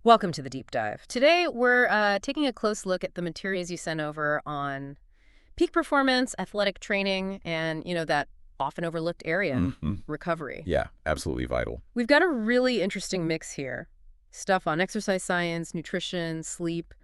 Welcome to the deep dive. Today, we're taking a close look at the materials you sent over on peak performance, athletic training, and, that often overlooked area, hmm recovery. Yeah, absolutely vital. We've got a really interesting mix here. Stuff on exercise science, nutrition, sleep,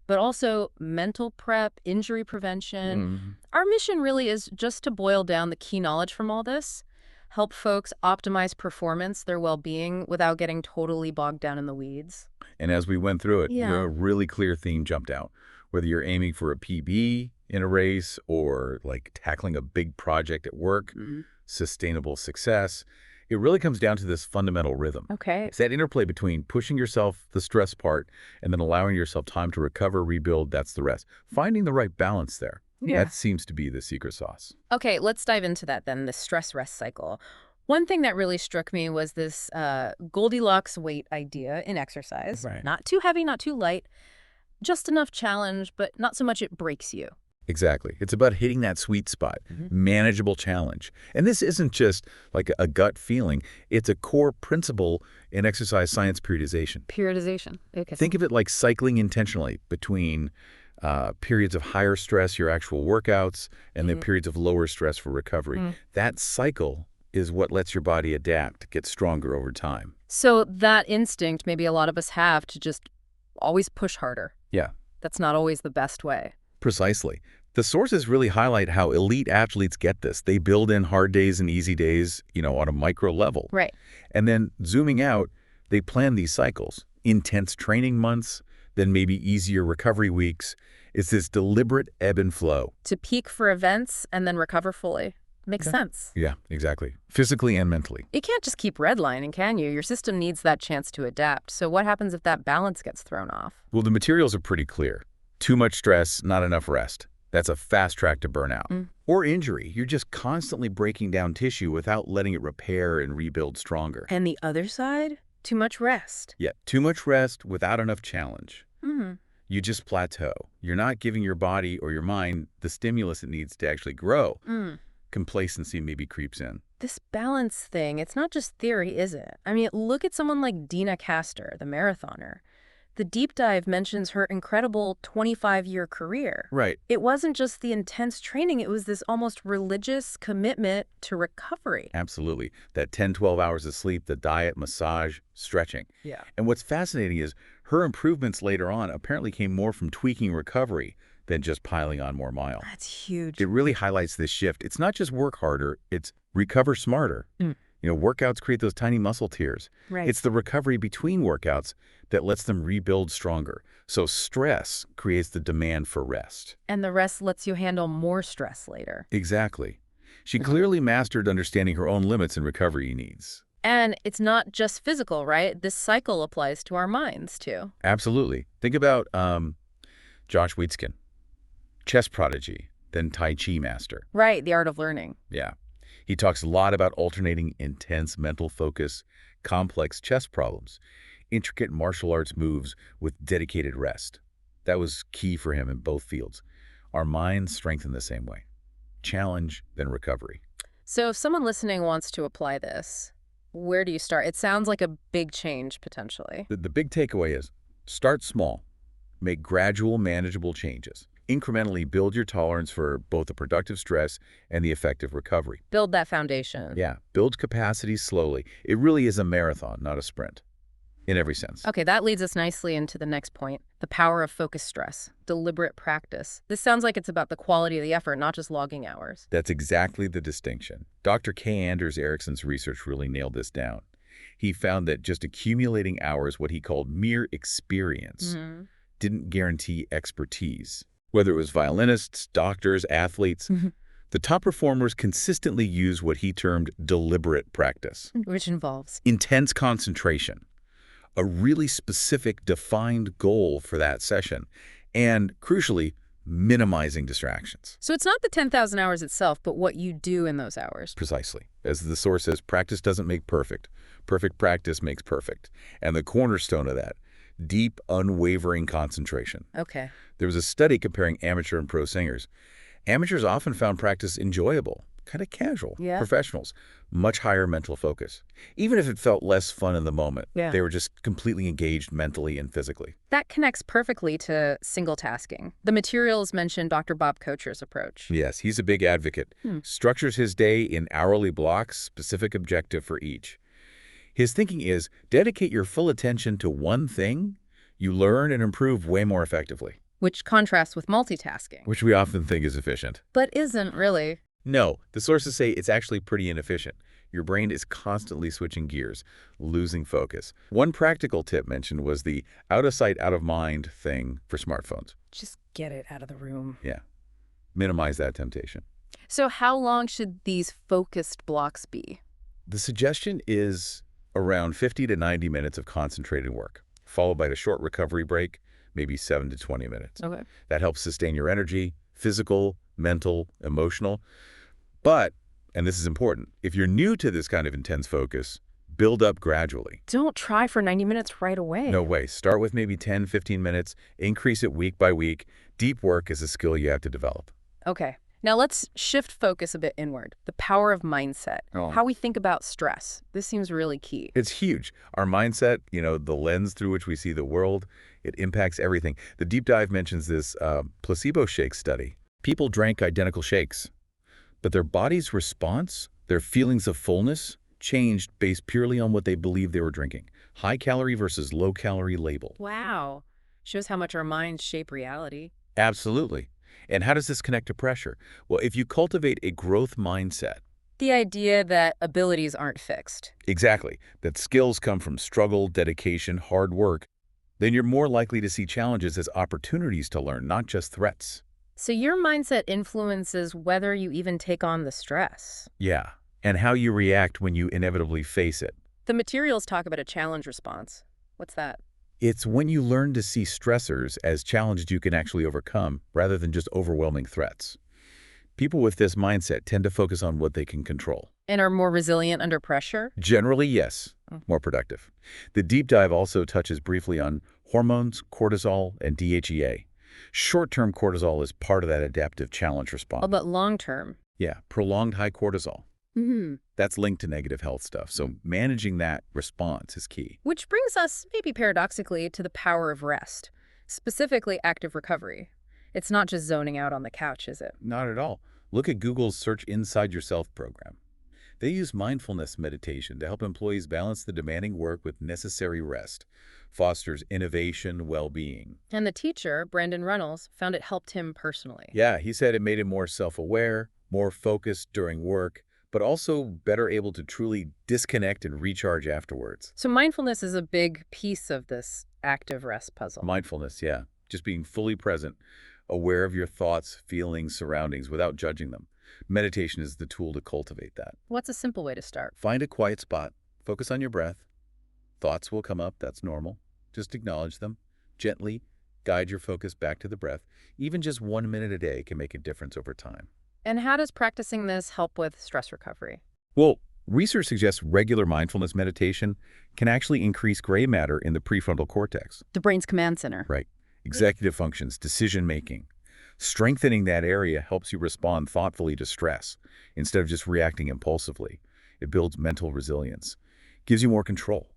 but also mental prep, injury prevention. hmm Our mission really is just to boil down the key knowledge from all this, help folks optimize performance, their well-being, without getting totally bogged down in the weeds. And as we went through it, Yeah. a really clear theme jumped out. Whether you're aiming for a PB in a race or like tackling a big project at work, sustainable success, it really comes down to this fundamental rhythm. Okay. It's that interplay between pushing yourself, the stress part, and then allowing yourself time to recover, rebuild, that's the rest. Finding the right balance there. Yeah. That seems to be the secret sauce. Okay, let's dive into that then, the stress rest cycle. One thing that really struck me was this Goldilocks weight idea in exercise. Right. Not too heavy, not too light, just enough challenge, but not so much it breaks you. Exactly. It's about hitting that sweet spot, manageable challenge. And this isn't just like a gut feeling. It's a core principle in exercise science periodization. Periodization. Okay. Think of it like cycling intentionally between periods of higher stress, your actual workouts, and then periods of lower stress for recovery. That cycle is what lets your body adapt, get stronger over time. So that instinct maybe a lot of us have to just always push harder. Yeah, That's not always the best way. precisely. The sources really highlight how elite athletes get this. They build in hard days and easy days, on a micro level. Right. And then zooming out, they plan these cycles. Intense training months, then maybe easier recovery weeks. It's this deliberate ebb and flow. To peak for events and then recover fully. Makes sense. Yeah, exactly. Physically and mentally. You can't just keep redlining, can you? Your system needs that chance to adapt. So what happens if that balance gets thrown off? Well, the materials are pretty clear. Too much stress, not enough rest. That's a fast track to burnout. Or injury. You're just constantly breaking down tissue without letting it repair and rebuild stronger. And the other side? Too much rest. Yeah, too much rest without enough challenge. You just plateau. You're not giving your body or your mind the stimulus it needs to actually grow. Complacency maybe creeps in. This balance thing, it's not just theory, is it? I mean, look at someone like Dina Castor, the marathoner. The deep dive mentions her incredible 25-year career. Right. It wasn't just the intense training, it was this almost religious commitment to recovery. Absolutely. That 10, 12 hours of sleep, the diet, massage, stretching. Yeah. And what's fascinating is her improvements later on apparently came more from tweaking recovery than just piling on more miles. That's huge. It really highlights this shift. It's not just work harder, it's recover smarter. Workouts create those tiny muscle tears. Right. It's the recovery between workouts that lets them rebuild stronger. So stress creates the demand for rest. And the rest lets you handle more stress later. Exactly. She clearly mastered understanding her own limits and recovery needs. And it's not just physical, right? This cycle applies to our minds, too. Absolutely. Think about Josh Waitzkin, chess prodigy, then Tai Chi master. Right, the art of learning. Yeah. He talks a lot about alternating intense mental focus, complex chess problems, intricate martial arts moves with dedicated rest. That was key for him in both fields. Our minds strengthen the same way. Challenge, then recovery. So if someone listening wants to apply this, where do you start? It sounds like a big change, potentially. The big takeaway is start small. Make gradual, manageable changes. Incrementally build your tolerance for both the productive stress and the effective recovery. Build that foundation. Yeah, build capacity slowly. It really is a marathon, not a sprint, in every sense. Okay, that leads us nicely into the next point, the power of focused stress, deliberate practice. This sounds like it's about the quality of the effort, not just logging hours. That's exactly the distinction. Dr. K. Anders Ericsson's research really nailed this down. He found that just accumulating hours, what he called mere experience, didn't guarantee expertise. Whether it was violinists, doctors, athletes, the top performers consistently use what he termed deliberate practice. Which involves. Intense concentration, a really specific, defined goal for that session, and crucially, minimizing distractions. So it's not the 10,000 hours itself, but what you do in those hours. Precisely. As the source says, practice doesn't make perfect. Perfect practice makes perfect. And the cornerstone of that, deep, unwavering concentration. Okay. There was a study comparing amateur and pro singers. Amateurs often found practice enjoyable, kind of casual. Yeah. Professionals, much higher mental focus. Even if it felt less fun in the moment, Yeah. they were just completely engaged mentally and physically. That connects perfectly to single tasking. The materials mention Dr. Bob Kocher's approach. Yes, he's a big advocate. Structures his day in hourly blocks, specific objective for each. His thinking is dedicate your full attention to one thing, you learn and improve way more effectively. Which contrasts with multitasking. Which we often think is efficient. But isn't really. No, the sources say it's actually pretty inefficient. Your brain is constantly switching gears, losing focus. One practical tip mentioned was the out of sight, out of mind thing for smartphones. Just get it out of the room. Yeah, minimize that temptation. So how long should these focused blocks be? The suggestion is around 50 to 90 minutes of concentrated work, followed by a short recovery break, maybe 7 to 20 minutes. Okay. That helps sustain your energy, physical, mental, emotional. But, and this is important, if you're new to this kind of intense focus, build up gradually. Don't try for 90 minutes right away. No way. Start with maybe 10, 15 minutes, increase it week by week. Deep work is a skill you have to develop. Okay. Now let's shift focus a bit inward. The power of mindset. Oh. How we think about stress. This seems really key. It's huge. Our mindset, the lens through which we see the world, it impacts everything. The deep dive mentions this placebo shake study. People drank identical shakes, but their body's response, their feelings of fullness, changed based purely on what they believed they were drinking. High calorie versus low calorie label. Wow. Shows how much our minds shape reality. Absolutely. And how does this connect to pressure? Well, if you cultivate a growth mindset, The idea that abilities aren't fixed. exactly, that skills come from struggle, dedication, hard work, then you're more likely to see challenges as opportunities to learn, not just threats. So your mindset influences whether you even take on the stress. Yeah, and how you react when you inevitably face it. The materials talk about a challenge response. What's that? It's when you learn to see stressors as challenges you can actually overcome rather than just overwhelming threats. People with this mindset tend to focus on what they can control. And are more resilient under pressure? Generally, yes, more productive. The deep dive also touches briefly on hormones, cortisol, and DHEA. Short-term cortisol is part of that adaptive challenge response. Oh, but long-term? Yeah, prolonged high cortisol. Mm-hmm. That's linked to negative health stuff, so managing that response is key. Which brings us, maybe paradoxically, to the power of rest, specifically active recovery. It's not just zoning out on the couch, is it? Not at all. Look at Google's Search Inside Yourself program. They use mindfulness meditation to help employees balance the demanding work with necessary rest, fosters innovation, well-being. And the teacher, Brandon Runnels, found it helped him personally. Yeah, he said it made him more self-aware, more focused during work, but also better able to truly disconnect and recharge afterwards. So mindfulness is a big piece of this active rest puzzle. Mindfulness, yeah. Just being fully present, aware of your thoughts, feelings, surroundings without judging them. Meditation is the tool to cultivate that. What's a simple way to start? Find a quiet spot. Focus on your breath. Thoughts will come up. That's normal. Just acknowledge them. Gently guide your focus back to the breath. Even just 1 minute a day can make a difference over time. And how does practicing this help with stress recovery? Well, research suggests regular mindfulness meditation can actually increase gray matter in the prefrontal cortex. The brain's command center. Right. Executive functions, decision-making. Strengthening that area helps you respond thoughtfully to stress instead of just reacting impulsively. It builds mental resilience, gives you more control.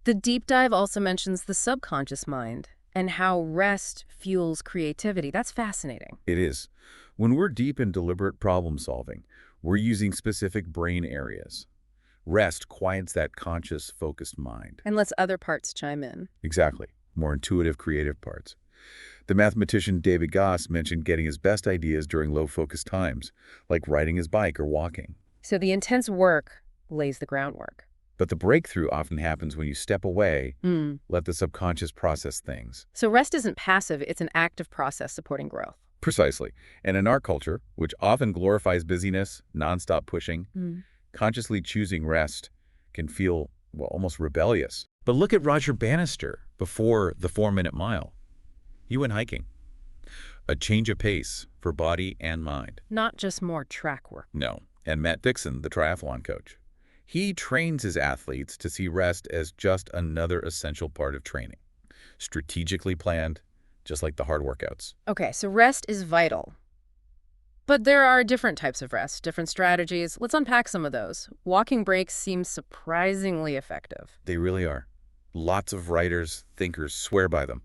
The deep dive also mentions the subconscious mind and how rest fuels creativity. That's fascinating. It is. When we're deep in deliberate problem solving, we're using specific brain areas. Rest quiets that conscious, focused mind. And lets other parts chime in. Exactly. More intuitive, creative parts. The mathematician David Goss mentioned getting his best ideas during low-focus times, like riding his bike or walking. So the intense work lays the groundwork. But the breakthrough often happens when you step away, let the subconscious process things. So rest isn't passive, it's an active process supporting growth. Precisely. And in our culture, which often glorifies busyness, nonstop pushing, consciously choosing rest can feel, well, almost rebellious. But look at Roger Bannister before the 4-minute mile. He went hiking. A change of pace for body and mind. Not just more track work. No. And Matt Dixon, the triathlon coach. He trains his athletes to see rest as just another essential part of training. Strategically planned, just like the hard workouts. Okay, so rest is vital. But there are different types of rest, different strategies. Let's unpack some of those. Walking breaks seem surprisingly effective. They really are. Lots of writers, thinkers swear by them.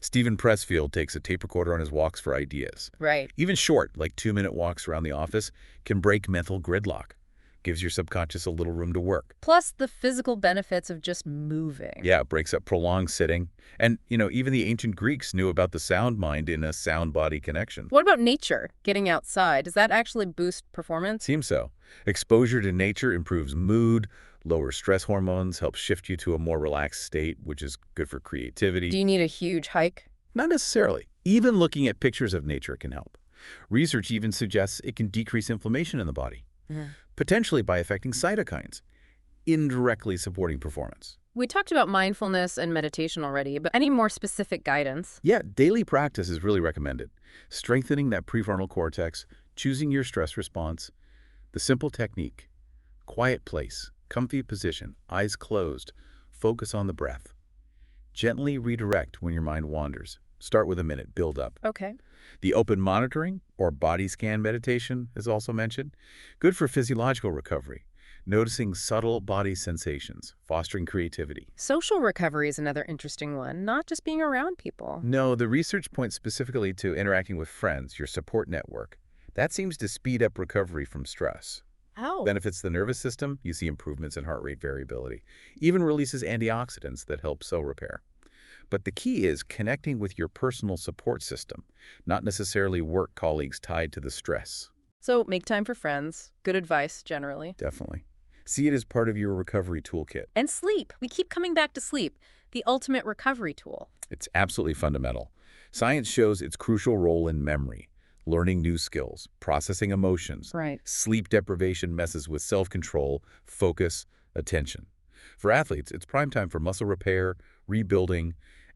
Stephen Pressfield takes a tape recorder on his walks for ideas. Right. Even short, like 2-minute walks around the office, can break mental gridlock. Gives your subconscious a little room to work. Plus the physical benefits of just moving. Yeah, it breaks up prolonged sitting. And, even the ancient Greeks knew about the sound mind in a sound body connection. What about nature? Getting outside, does that actually boost performance? Seems so. Exposure to nature improves mood, lowers stress hormones, helps shift you to a more relaxed state, which is good for creativity. Do you need a huge hike? Not necessarily. Even looking at pictures of nature can help. Research even suggests it can decrease inflammation in the body, potentially by affecting cytokines, indirectly supporting performance. We talked about mindfulness and meditation already, but any more specific guidance? Yeah, daily practice is really recommended. Strengthening that prefrontal cortex, choosing your stress response, the simple technique, quiet place, comfy position, eyes closed, focus on the breath. Gently redirect when your mind wanders. Start with a minute, build up. Okay. The open monitoring or body scan meditation is also mentioned. Good for physiological recovery, noticing subtle body sensations, fostering creativity. Social recovery is another interesting one, not just being around people. No, the research points specifically to interacting with friends, your support network. That seems to speed up recovery from stress. How? Benefits the nervous system, you see improvements in heart rate variability. Even releases antioxidants that help cell repair. But the key is connecting with your personal support system, not necessarily work colleagues tied to the stress. So make time for friends. Good advice, generally. Definitely. See it as part of your recovery toolkit. And sleep. We keep coming back to sleep, the ultimate recovery tool. It's absolutely fundamental. Science shows its crucial role in memory, learning new skills, processing emotions. Right. Sleep deprivation messes with self-control, focus, attention. For athletes, it's prime time for muscle repair, rebuilding,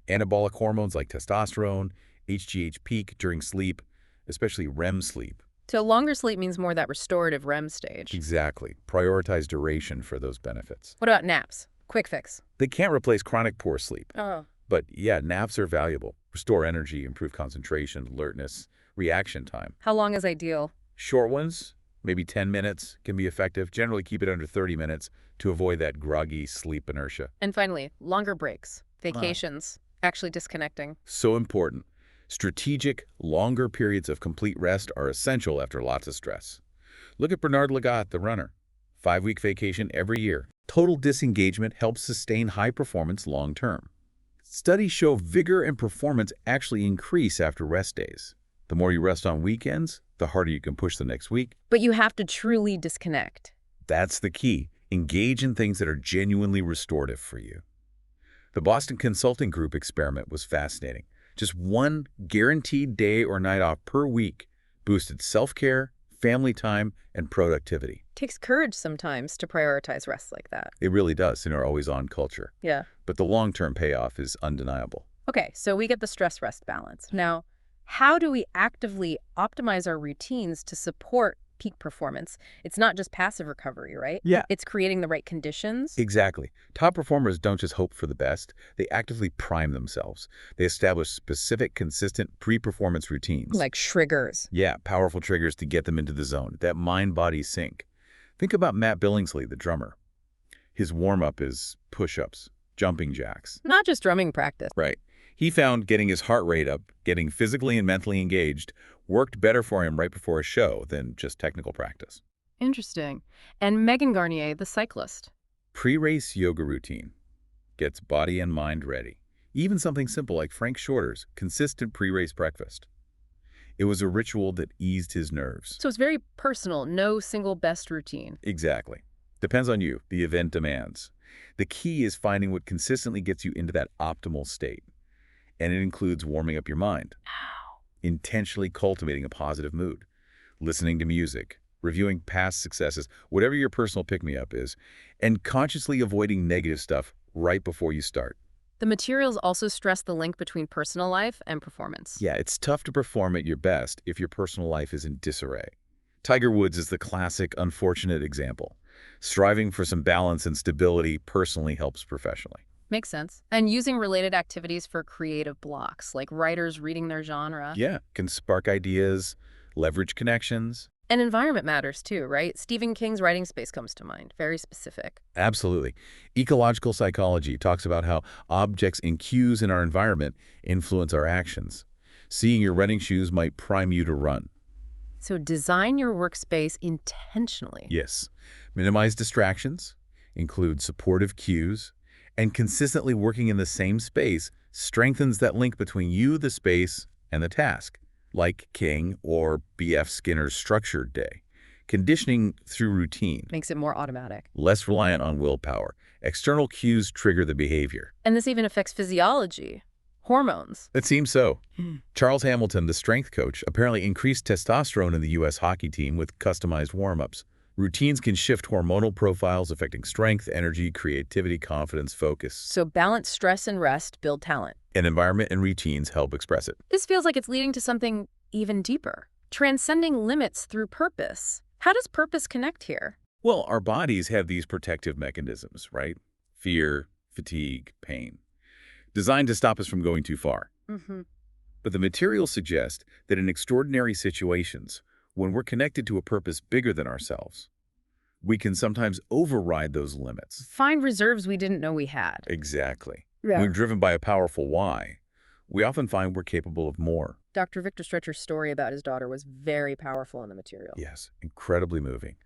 anabolic hormones like testosterone, HGH peak during sleep, especially REM sleep. So longer sleep means more that restorative REM stage. Exactly. Prioritize duration for those benefits. What about naps? Quick fix. They can't replace chronic poor sleep. Oh. But yeah, naps are valuable. Restore energy, improve concentration, alertness, reaction time. How long is ideal? Short ones, maybe 10 minutes, can be effective. Generally keep it under 30 minutes to avoid that groggy sleep inertia. And finally, longer breaks, vacations, actually disconnecting. So important. Strategic, longer periods of complete rest are essential after lots of stress. Look at Bernard Lagat, the runner. 5-week vacation every year. Total disengagement helps sustain high performance long term. Studies show vigor and performance actually increase after rest days. The more you rest on weekends, the harder you can push the next week. But you have to truly disconnect. That's the key. Engage in things that are genuinely restorative for you. The Boston Consulting Group experiment was fascinating. Just one guaranteed day or night off per week boosted self-care, family time, and productivity. Takes courage sometimes to prioritize rest like that. It really does in our always-on culture. Yeah. But the long-term payoff is undeniable. Okay, so we get the stress-rest balance. Now, how do we actively optimize our routines to support peak performance? It's not just passive recovery, right? Yeah. It's creating the right conditions. Exactly. Top performers don't just hope for the best. They actively prime themselves. They establish specific, consistent pre-performance routines. Like triggers. Yeah, powerful triggers to get them into the zone, that mind-body sync. Think about Matt Billingsley, the drummer. His warm-up is push-ups, jumping jacks. Not just drumming practice. Right. He found getting his heart rate up, getting physically and mentally engaged, worked better for him right before a show than just technical practice. Interesting. And Megan Garnier, the cyclist. Pre-race yoga routine gets body and mind ready. Even something simple like Frank Shorter's consistent pre-race breakfast. It was a ritual that eased his nerves. So it's very personal, no single best routine. Exactly. Depends on you, the event demands. The key is finding what consistently gets you into that optimal state. And it includes warming up your mind, intentionally cultivating a positive mood, listening to music, reviewing past successes, whatever your personal pick-me-up is, and consciously avoiding negative stuff right before you start. The materials also stress the link between personal life and performance. Yeah, it's tough to perform at your best if your personal life is in disarray. Tiger Woods is the classic, unfortunate example. Striving for some balance and stability personally helps professionally. Makes sense. And using related activities for creative blocks, like writers reading their genre. Yeah, can spark ideas, leverage connections. And environment matters too, right? Stephen King's writing space comes to mind. Very specific. Absolutely. Ecological psychology talks about how objects and cues in our environment influence our actions. Seeing your running shoes might prime you to run. So design your workspace intentionally. Yes. Minimize distractions, include supportive cues, and consistently working in the same space strengthens that link between you, the space, and the task, like King or B.F. Skinner's structured day. Conditioning through routine, Makes it more automatic. less reliant on willpower. External cues trigger the behavior. And this even affects physiology, hormones. It seems so. Charles Hamilton, the strength coach, apparently increased testosterone in the U.S. hockey team with customized warm-ups. Routines can shift hormonal profiles affecting strength, energy, creativity, confidence, focus. So balance stress and rest, build talent. And environment and routines help express it. This feels like it's leading to something even deeper. Transcending limits through purpose. How does purpose connect here? Well, our bodies have these protective mechanisms, right? Fear, fatigue, pain, designed to stop us from going too far. But the materials suggest that in extraordinary situations, when we're connected to a purpose bigger than ourselves, we can sometimes override those limits. Find reserves we didn't know we had. Exactly. When driven by a powerful why, we often find we're capable of more. Dr. Victor Stretcher's story about his daughter was very powerful in the material. Yes, incredibly moving.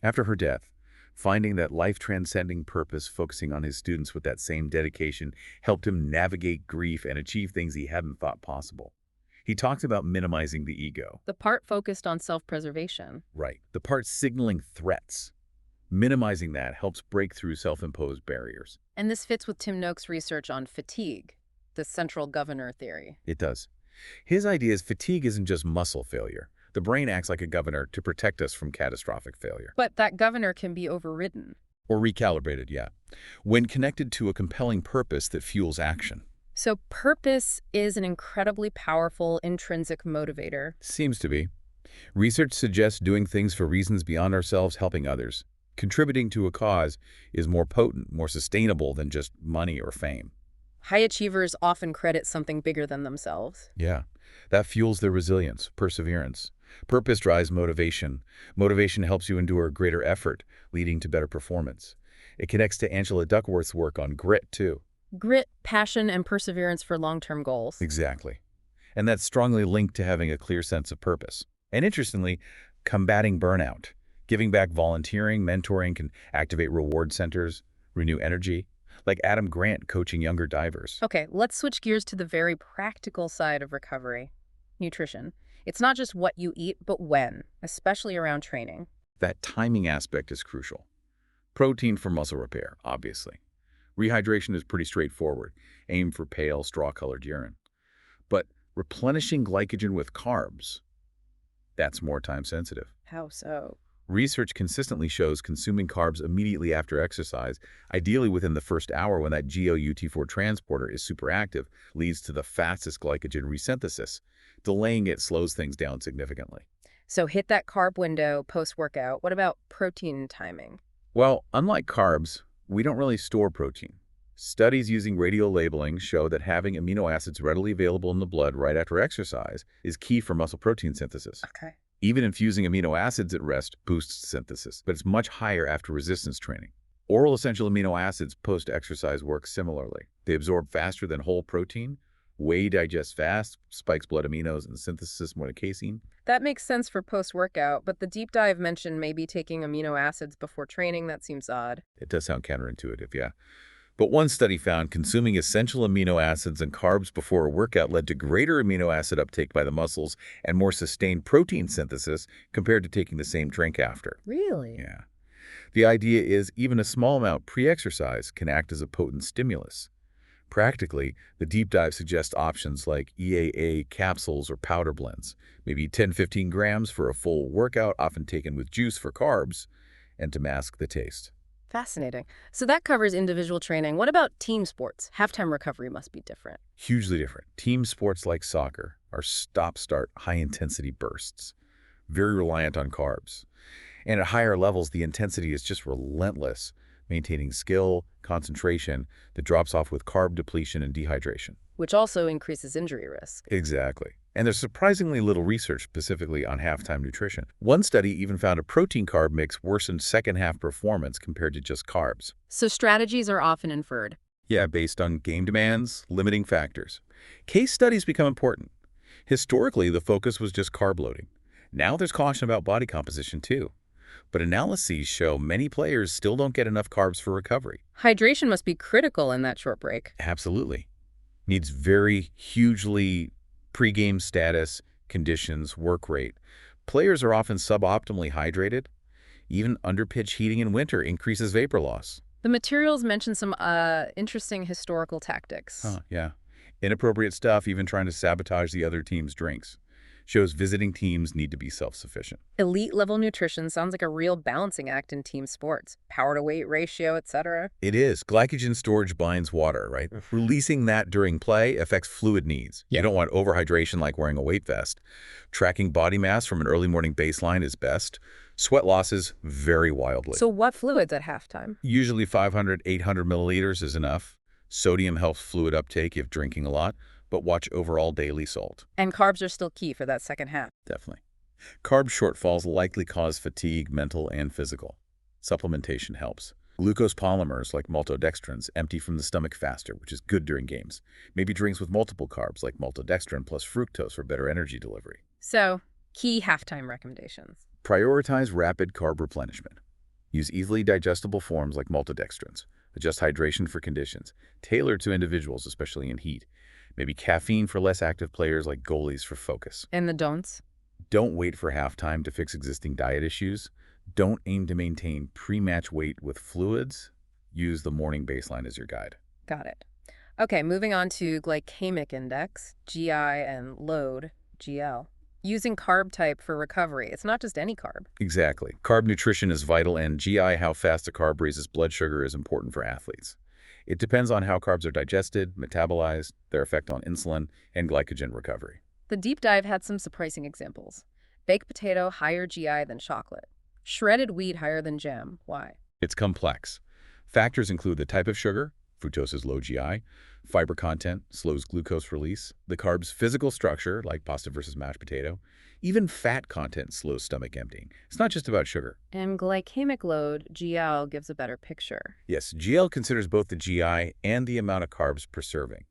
After her death, finding that life-transcending purpose, focusing on his students with that same dedication, helped him navigate grief and achieve things he hadn't thought possible. He talks about minimizing the ego. The part focused on self-preservation. Right. The part signaling threats. Minimizing that helps break through self-imposed barriers. And this fits with Tim Noakes' research on fatigue, the central governor theory. It does. His idea is fatigue isn't just muscle failure. The brain acts like a governor to protect us from catastrophic failure. But that governor can be overridden. Or recalibrated, yeah, when connected to a compelling purpose that fuels action. So purpose is an incredibly powerful intrinsic motivator. Seems to be. Research suggests doing things for reasons beyond ourselves, helping others. Contributing to a cause is more potent, more sustainable than just money or fame. High achievers often credit something bigger than themselves. Yeah, that fuels their resilience, perseverance. Purpose drives motivation. Motivation helps you endure greater effort, leading to better performance. It connects to Angela Duckworth's work on grit, too. Grit, passion, and perseverance for long-term goals. Exactly. And that's strongly linked to having a clear sense of purpose. And interestingly, combating burnout. Giving back, volunteering, mentoring can activate reward centers, renew energy, like Adam Grant coaching younger divers. Okay, let's switch gears to the very practical side of recovery. Nutrition. It's not just what you eat, but when, especially around training. That timing aspect is crucial. Protein for muscle repair, obviously. Rehydration is pretty straightforward. Aim for pale, straw-colored urine. But replenishing glycogen with carbs, that's more time-sensitive. How so? Research consistently shows consuming carbs immediately after exercise, ideally within the first hour when that GLUT4 transporter is superactive, leads to the fastest glycogen resynthesis. Delaying it slows things down significantly. So hit that carb window post-workout. What about protein timing? Well, unlike carbs, we don't really store protein. Studies using radial labeling show that having amino acids readily available in the blood right after exercise is key for muscle protein synthesis. Okay. Even infusing amino acids at rest boosts synthesis, but it's much higher after resistance training. Oral essential amino acids post-exercise work similarly. They absorb faster than whole protein, whey digests fast, spikes blood aminos and synthesis more than casein. That makes sense for post-workout, but the deep dive mentioned maybe taking amino acids before training. That seems odd. It does sound counterintuitive, yeah. But one study found consuming essential amino acids and carbs before a workout led to greater amino acid uptake by the muscles and more sustained protein synthesis compared to taking the same drink after. Really? Yeah. The idea is even a small amount pre-exercise can act as a potent stimulus. Practically, the deep dive suggests options like EAA capsules or powder blends, maybe 10-15 grams for a full workout, often taken with juice for carbs, and to mask the taste. Fascinating. So that covers individual training. What about team sports? Halftime recovery must be different. Hugely different. Team sports like soccer are stop-start, high-intensity bursts, very reliant on carbs. And at higher levels, the intensity is just relentless, maintaining skill, concentration that drops off with carb depletion and dehydration. Which also increases injury risk. Exactly. And there's surprisingly little research specifically on halftime nutrition. One study even found a protein-carb mix worsened second-half performance compared to just carbs. So strategies are often inferred. Yeah, based on game demands, limiting factors. Case studies become important. Historically, the focus was just carb loading. Now there's caution about body composition too. But analyses show many players still don't get enough carbs for recovery. Hydration must be critical in that short break. Absolutely. Needs very hugely pre-game status, conditions, work rate. Players are often suboptimally hydrated. Even under-pitch heating in winter increases vapor loss. The materials mention some interesting historical tactics. Yeah. Inappropriate stuff, even trying to sabotage the other team's drinks. Shows visiting teams need to be self-sufficient. Elite-level nutrition sounds like a real balancing act in team sports. Power-to-weight ratio, etc. It is. Glycogen storage binds water, right? Releasing that during play affects fluid needs. You don't want overhydration like wearing a weight vest. Tracking body mass from an early morning baseline is best. Sweat losses vary wildly. So what fluids at halftime? Usually 500, 800 milliliters is enough. Sodium helps fluid uptake if drinking a lot, but watch overall daily salt. And carbs are still key for that second half. Definitely. Carb shortfalls likely cause fatigue, mental and physical. Supplementation helps. Glucose polymers like maltodextrins empty from the stomach faster, which is good during games. Maybe drinks with multiple carbs like maltodextrin plus fructose for better energy delivery. So, key halftime recommendations. Prioritize rapid carb replenishment. Use easily digestible forms like maltodextrins. Adjust hydration for conditions. Tailored to individuals, especially in heat. Maybe caffeine for less active players like goalies for focus. And the don'ts? Don't wait for halftime to fix existing diet issues. Don't aim to maintain pre-match weight with fluids. Use the morning baseline as your guide. Got it. Okay, moving on to glycemic index, GI, and load, GL. Using carb type for recovery. It's not just any carb. Exactly. Carb nutrition is vital, and GI, how fast a carb raises blood sugar, is important for athletes. It depends on how carbs are digested, metabolized, their effect on insulin, and glycogen recovery. The deep dive had some surprising examples. Baked potato, higher GI than chocolate. Shredded wheat, higher than jam. Why? It's complex. Factors include the type of sugar, fructose is low GI, fiber content, slows glucose release, the carb's physical structure, like pasta versus mashed potato, even fat content slows stomach emptying. It's not just about sugar. And glycemic load, GL, gives a better picture. Yes, GL considers both the GI and the amount of carbs per serving,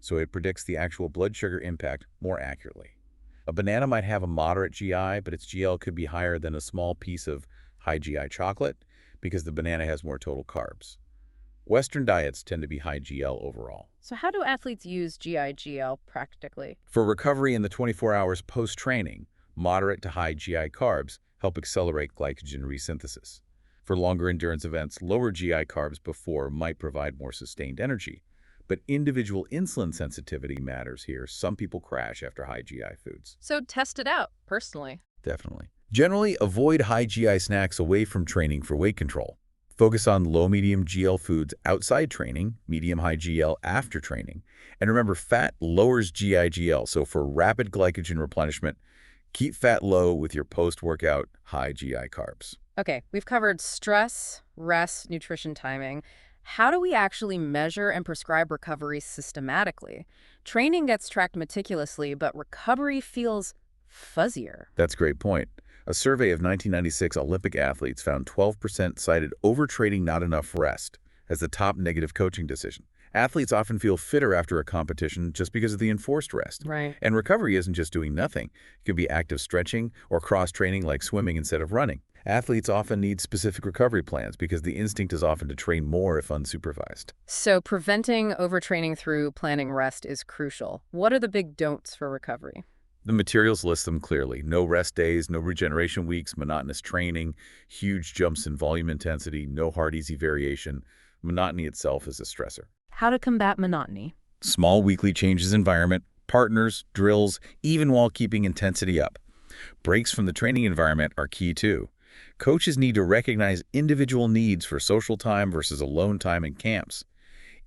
so it predicts the actual blood sugar impact more accurately. A banana might have a moderate GI, but its GL could be higher than a small piece of high GI chocolate because the banana has more total carbs. Western diets tend to be high GL overall. So how do athletes use GI-GL practically? For recovery in the 24 hours post-training, moderate to high GI carbs help accelerate glycogen resynthesis. For longer endurance events, lower GI carbs before might provide more sustained energy. But individual insulin sensitivity matters here. Some people crash after high GI foods. So test it out, personally. Definitely. Generally, avoid high GI snacks away from training for weight control. Focus on low-medium GL foods outside training, medium-high GL after training. And remember, fat lowers GI-GL, so for rapid glycogen replenishment, keep fat low with your post-workout high GI carbs. Okay, we've covered stress, rest, nutrition timing. How do we actually measure and prescribe recovery systematically? Training gets tracked meticulously, but recovery feels fuzzier. That's a great point. A survey of 1996 Olympic athletes found 12% cited overtraining, not enough rest, as the top negative coaching decision. Athletes often feel fitter after a competition just because of the enforced rest. Right. And recovery isn't just doing nothing. It could be active stretching or cross-training like swimming instead of running. Athletes often need specific recovery plans because the instinct is often to train more if unsupervised. So preventing overtraining through planning rest is crucial. What are the big don'ts for recovery? The materials list them clearly. No rest days, no regeneration weeks, monotonous training, huge jumps in volume intensity, no hard, easy variation. Monotony itself is a stressor. How to combat monotony? Small weekly changes in environment, partners, drills, even while keeping intensity up. Breaks from the training environment are key too. Coaches need to recognize individual needs for social time versus alone time in camps.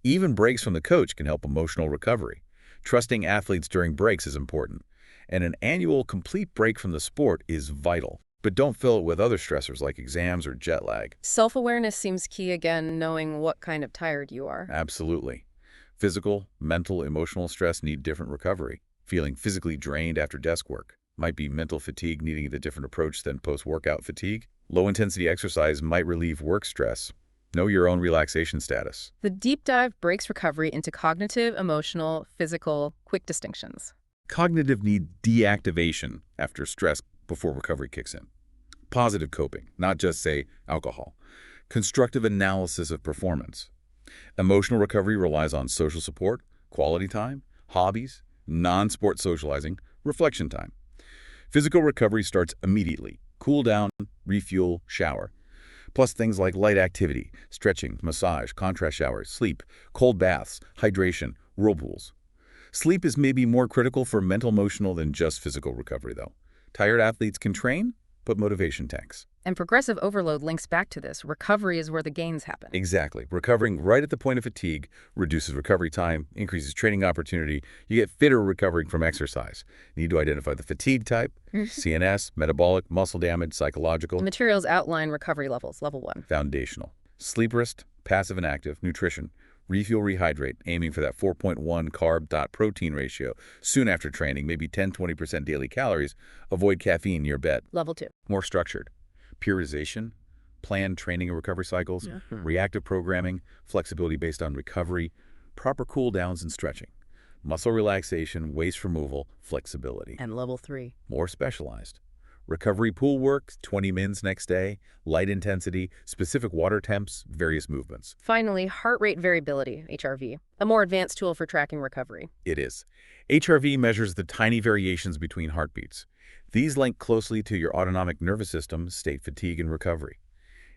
Even breaks from the coach can help emotional recovery. Trusting athletes during breaks is important. And an annual complete break from the sport is vital. But don't fill it with other stressors like exams or jet lag. Self-awareness seems key again, knowing what kind of tired you are. Absolutely. Physical, mental, emotional stress need different recovery. feeling physically drained after desk work. Might be mental fatigue needing a different approach than post-workout fatigue. Low-intensity exercise might relieve work stress. Know your own relaxation status. The deep dive breaks recovery into cognitive, emotional, physical, quick distinctions. Cognitive need deactivation after stress before recovery kicks in. Positive coping, not just, say, alcohol. Constructive analysis of performance. Emotional recovery relies on social support, quality time, hobbies, non-sport socializing, reflection time. Physical recovery starts immediately. Cool down, refuel, shower. Plus things like light activity, stretching, massage, contrast showers, sleep, cold baths, hydration, whirlpools. Sleep is maybe more critical for mental-emotional than just physical recovery, though. Tired athletes can train, but motivation tanks. And progressive overload links back to this. Recovery is where the gains happen. Exactly. Recovering right at the point of fatigue reduces recovery time, increases training opportunity. You get fitter recovering from exercise. You need to identify the fatigue type, CNS, metabolic, muscle damage, psychological. The materials outline recovery levels. Level 1. Foundational. Sleep rest, passive and active, nutrition, refuel, rehydrate, aiming for that 4.1 carb-protein ratio. Soon after training, maybe 10-20% daily calories. Avoid caffeine near bed. Level 2. More structured. Periodization, planned training and recovery cycles, reactive programming, flexibility based on recovery, proper cool downs and stretching, muscle relaxation, waste removal, flexibility. And level 3. More specialized. Recovery pool work, 20 mins next day, light intensity, specific water temps, various movements. Finally, heart rate variability, HRV, a more advanced tool for tracking recovery. It is. HRV measures the tiny variations between heartbeats. These link closely to your autonomic nervous system, state fatigue, and recovery.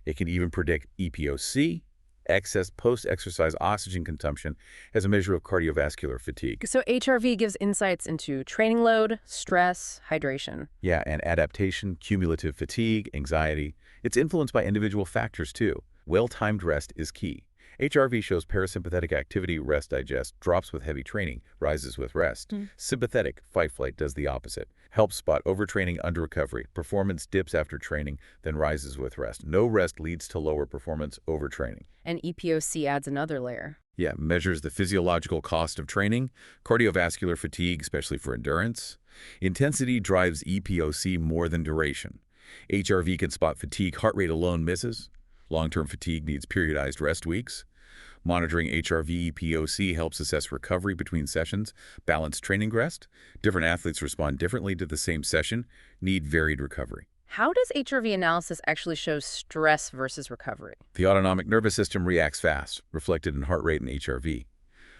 It can even predict EPOC, excess post-exercise oxygen consumption, as a measure of cardiovascular fatigue. So HRV gives insights into training load, stress, hydration. Yeah, and adaptation, cumulative fatigue, anxiety. It's influenced by individual factors, too. Well-timed rest is key. HRV shows parasympathetic activity, rest digest, drops with heavy training, rises with rest. Sympathetic, fight-flight, does the opposite. Helps spot overtraining under recovery. Performance dips after training, then rises with rest. No rest leads to lower performance, overtraining. And EPOC adds another layer. Yeah, measures the physiological cost of training, cardiovascular fatigue, especially for endurance. Intensity drives EPOC more than duration. HRV can spot fatigue, heart rate alone misses. Long-term fatigue needs periodized rest weeks. Monitoring HRV EPOC helps assess recovery between sessions, balance training rest. Different athletes respond differently to the same session, need varied recovery. How does HRV analysis actually show stress versus recovery? The autonomic nervous system reacts fast, reflected in heart rate and HRV.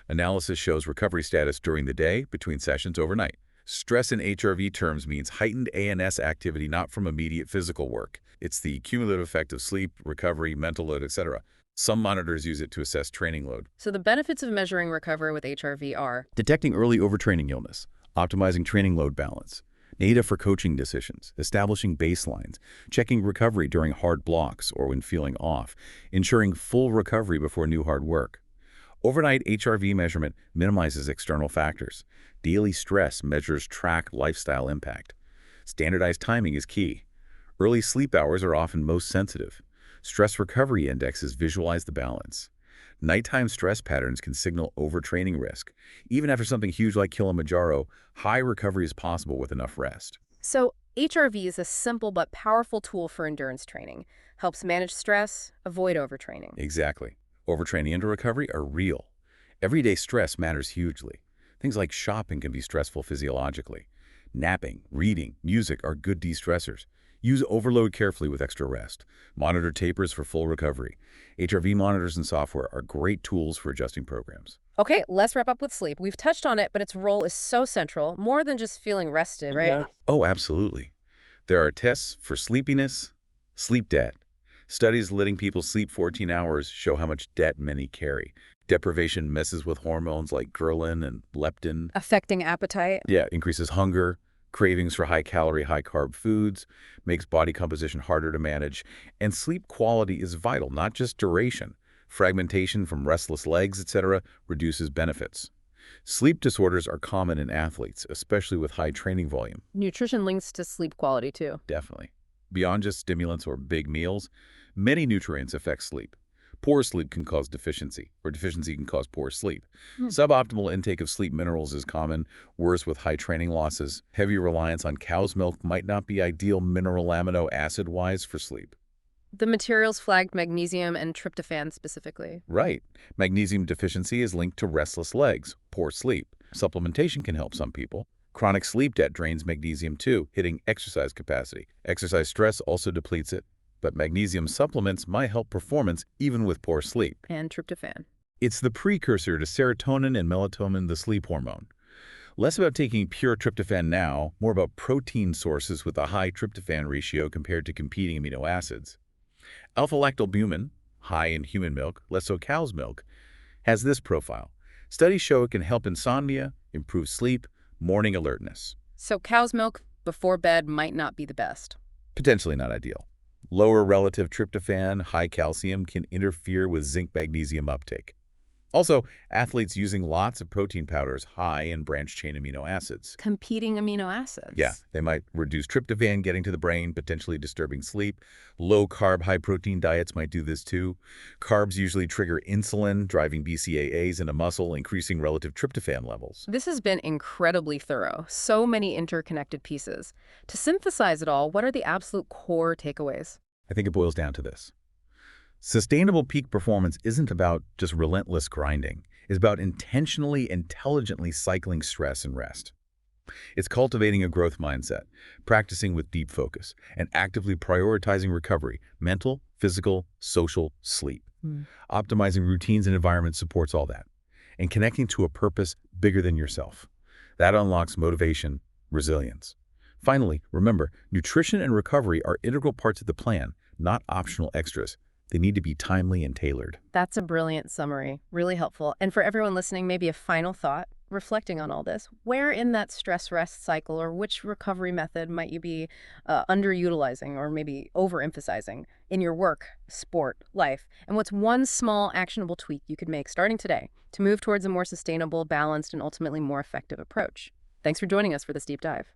Analysis shows recovery status during the day, between sessions, overnight. Stress in HRV terms means heightened ANS activity not from immediate physical work. It's the cumulative effect of sleep, recovery, mental load, etc. Some monitors use it to assess training load. So the benefits of measuring recovery with HRV are Detecting early overtraining illness, optimizing training load balance, data for coaching decisions, establishing baselines, checking recovery during hard blocks or when feeling off, ensuring full recovery before new hard work. Overnight HRV measurement minimizes external factors. Daily stress measures track lifestyle impact. Standardized timing is key. Early sleep hours are often most sensitive. Stress recovery indexes visualize the balance. Nighttime stress patterns can signal overtraining risk. Even after something huge like Kilimanjaro, high recovery is possible with enough rest. So HRV is a simple but powerful tool for endurance training. Helps manage stress, avoid overtraining. Exactly. Overtraining and recovery are real. Everyday stress matters hugely. Things like shopping can be stressful physiologically. Napping, reading, music are good de-stressors. Use overload carefully with extra rest. Monitor tapers for full recovery. HRV monitors and software are great tools for adjusting programs. Okay, let's wrap up with sleep. We've touched on it, but its role is so central, more than just feeling rested, right? Yeah. Oh, absolutely. There are tests for sleepiness, sleep debt. Studies letting people sleep 14 hours show how much debt many carry. Deprivation messes with hormones like ghrelin and leptin. Affecting appetite. Yeah, increases hunger, cravings for high-calorie, high-carb foods, makes body composition harder to manage. And sleep quality is vital, not just duration. Fragmentation from restless legs, etc., reduces benefits. Sleep disorders are common in athletes, especially with high training volume. Nutrition links to sleep quality, too. Definitely. Beyond just stimulants or big meals, many nutrients affect sleep. Poor sleep can cause deficiency, or deficiency can cause poor sleep. Hmm. Suboptimal intake of sleep minerals is common, worse with high training losses. Heavy reliance on cow's milk might not be ideal mineral amino acid-wise for sleep. The materials flagged magnesium and tryptophan specifically. Right. Magnesium deficiency is linked to restless legs, poor sleep. Supplementation can help some people. Chronic sleep debt drains magnesium too, hitting exercise capacity. Exercise stress also depletes it, but magnesium supplements might help performance even with poor sleep. And tryptophan. It's the precursor to serotonin and melatonin, the sleep hormone. Less about taking pure tryptophan now, more about protein sources with a high tryptophan ratio compared to competing amino acids. Alpha-lactalbumin, high in human milk, less so cow's milk, has this profile. Studies show it can help insomnia, improve sleep, morning alertness. So cow's milk before bed might not be the best. Potentially not ideal. Lower relative tryptophan, high calcium can interfere with zinc-magnesium uptake. Also, athletes using lots of protein powders high in branched-chain amino acids. Competing amino acids. Yeah, they might reduce tryptophan getting to the brain, potentially disturbing sleep. Low-carb, high-protein diets might do this too. Carbs usually trigger insulin, driving BCAAs into muscle, increasing relative tryptophan levels. This has been incredibly thorough. So many interconnected pieces. To synthesize it all, what are the absolute core takeaways? I think it boils down to this. Sustainable peak performance isn't about just relentless grinding. It's about intentionally, intelligently cycling stress and rest. It's cultivating a growth mindset, practicing with deep focus, and actively prioritizing recovery, mental, physical, social, sleep. Optimizing routines and environments supports all that. And connecting to a purpose bigger than yourself. That unlocks motivation, resilience. Finally, remember, nutrition and recovery are integral parts of the plan, not optional extras. They need to be timely and tailored. That's a brilliant summary. Really helpful. And for everyone listening, maybe a final thought, reflecting on all this. Where in that stress-rest cycle or which recovery method might you be underutilizing or maybe overemphasizing in your work, sport, life? And what's one small actionable tweak you could make starting today to move towards a more sustainable, balanced, and ultimately more effective approach? Thanks for joining us for this deep dive.